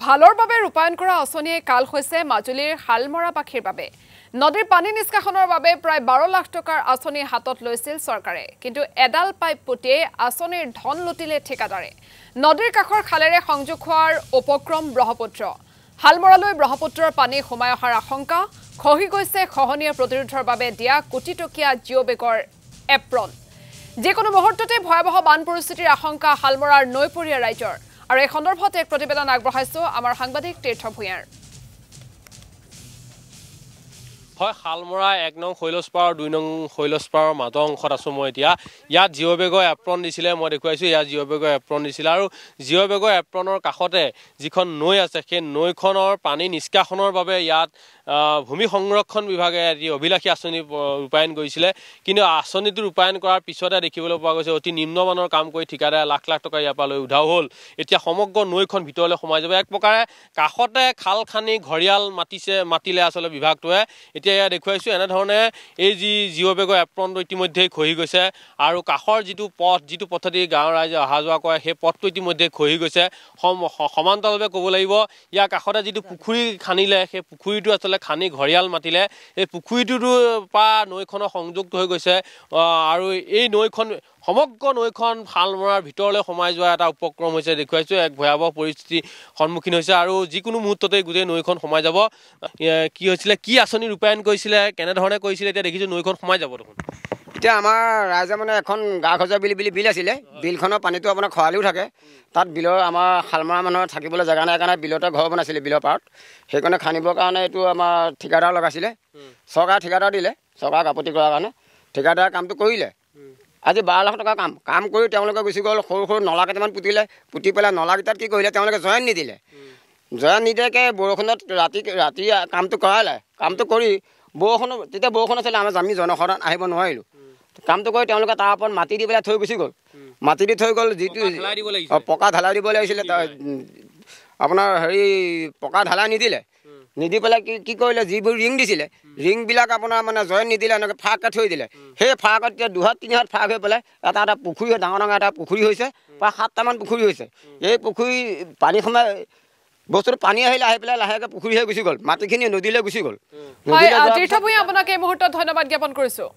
ভালৰ বাবে ৰূপায়ণ কৰা আঁচনিয়ে কাল হৈছে মাজুলীৰ হালমৰা পাখিৰ বাবে নদীৰ পানী নিষ্কাশনৰ বাবে প্ৰায় 12 লাখ টকাৰ আঁচনি হাতত লৈছিল চৰকাৰে কিন্তু এডাল পাইপ পুতিয়ে আঁচনিৰ ধন লুটিলে ঠিকাদাৰে নদীৰ কাষৰ খালেৰে সংযোগ হোৱাৰ উপক্ৰম ব্ৰহ্মপুত্ৰ হালমৰালৈ ব্ৰহ্মপুত্ৰৰ পানী সোমাই অহাৰ আশংকা খহি গৈছে খহনীয়া প্ৰতিৰোধৰ বাবে দিয়া কোটি টকীয়া জিঅ' বেগৰ এপ্ৰন যিকোনো মুহূৰ্ততে ভয়াবহ বান পৰিস্থিতিৰ আশংকা হালমৰাৰ নৈপৰীয়া ৰাইজৰ আৰু এই সন্দৰ্ভত এক প্ৰতিবেদন আগবঢ়াইছো আমাৰ সাংবাদিক তীৰ্থ ভূঞাৰ হয় হালমৰা 1 নং শৈলজপাৰ 2 নং শৈলজপাৰৰ মাজৰ অংশত আছো মই এতিয়া ইয়াত জিঅ' বেগৰ এপ্ৰন দিছিলে মই দেখুৱাইছো ইয়াত জিঅ' বেগৰ এপ্ৰন দিছিল আৰু জিঅ' বেগৰ এপ্ৰনৰ কাষতে যিখন নৈ আছে সেই নৈখনৰ পানী নিষ্কাশনৰ বাবে ইয়াত ভূমি সংৰক্ষণ বিভাগে এটি অভিলাষী আঁচনি ৰূপায়ণ কৰিছিলে কিন্তু আঁচনিটো ৰূপায়ণ কৰাৰ পিছতে দেখিবলৈ পোৱা গৈছে অতি নিম্নমানৰ কাম কৰি ঠিকাদাৰে লাখ লাখ টকা ইয়াৰ পৰা লৈ উধাও হ'ল এতিয়া সমগ্ৰ নৈখন ভিতৰলৈ সোমাই যাব এক প্ৰকাৰে কাষতে খাল খানি ঘৰিয়াল মাতিলে আসলে বিভাগটোৱে এতিয়া দেখুৱাইছো এনে ধৰণে এই জিঅ' বেগৰ এপ্ৰনটো ইতিমধ্যে খহি গৈছে আৰু কাষৰ যিটো পথেদি গাঁৱৰ ৰাইজে অহা যোৱা কৰে সেই পথটো ইতিমধ্যে খহি গৈছে সমান্তৰালভাৱে ক'ব লাগিব ইয়াৰ কাষতে যিটো পুখুৰী খানিলে সেই পুখুৰীটো আসলে খানি ঘৰিয়াল মাতিলে এই পুখুৰীটোৰ পৰা নৈখনৰ সংযুক্ত হৈ গৈছে আৰু এই নৈখন সমগ্ৰ নৈখন হালমৰাৰ ভিতৰলৈ সোমাই যোৱা এটা উপক্ৰম হৈছে দেখুৱাইছো এক ভয়াবহ পৰিস্থিতি সন্মুখীন হৈছে আৰু যিকোনো মুহূৰ্ততে গোটেই নৈখন সোমাই যাব কি হৈছিলে কি আঁচনি ৰূপায়ণ কৰিছিলে কেনে ধৰণে কৰিছিলে এতিয়া দেখিছো নৈখন সোমাই যাব দেখোন এতিয়া আমাৰ ৰাইজে মানে এখন গা খজা বিল আছিলে বিলখনৰ পানীটো আপোনাৰ খৰালিও থাকে তাত বিলৰ আমাৰ হালমৰা মানুহৰ থাকিবলৈ জেগা নাই কাৰণে বিলতে ঘৰ বনাইছিলে বিলৰ পাৰত সেইকাৰণে খানিবৰ কাৰণে এইটো আমাৰ ঠিকাদাৰ লগাইছিলে চৰকাৰে ঠিকাদাৰ দিলে চৰকাৰক আপত্তি কৰাৰ কাৰণে ঠিকাদাৰে কামটো কৰিলে আজি 12 লাখ টকা কাম কৰি তেওঁলোকে গুচি গ'ল সৰু সৰু নলা কেইটামান পুতি পেলাই নলাকেইটাত কি কৰিলে তেওঁলোকে জইন নিদিলে জইন নিদিয়াকৈ বৰষুণত ৰাতি কামটো কৰালে কামটো কৰি তেতিয়া বৰষুণ আছিলে আমি জনসাধাৰণ আহিব নোৱাৰিলোঁ কামটো কৰি তেওঁলোকে তাৰ ওপৰত মাটি দি পেলাই থৈ গুচি গ'ল মাটি দি থৈ গ'ল যিটো পকা ঢালাই দিব লাগিছিলে আপোনাৰ পকা ঢালাই নিদি পেলাই কি কৰিলে যিবোৰ ৰিং দিছিলে ৰিংবিলাক আপোনাৰ মানে জইন নিদিলে এনেকৈ ফাঁককৈ থৈ দিলে সেই ফাঁকত এতিয়া 2 হাত 3 হাত ফাঁক হৈ পেলাই এটা পুখুৰী ডাঙৰ এটা পুখুৰী হৈছে প্ৰায় 7টামান পুখুৰী হৈছে এই পুখুৰী পানী সোমাই বস্তুটো পানী আহি পেলাই লাহেকৈ পুখুৰী হৈ গুচি গ'ল মাটিখিনি নদীলৈ গুচি গ'ল তীৰ্থ ভূঞা আপোনাক এই মুহূৰ্তত ধন্যবাদ জ্ঞাপন কৰিছোঁ।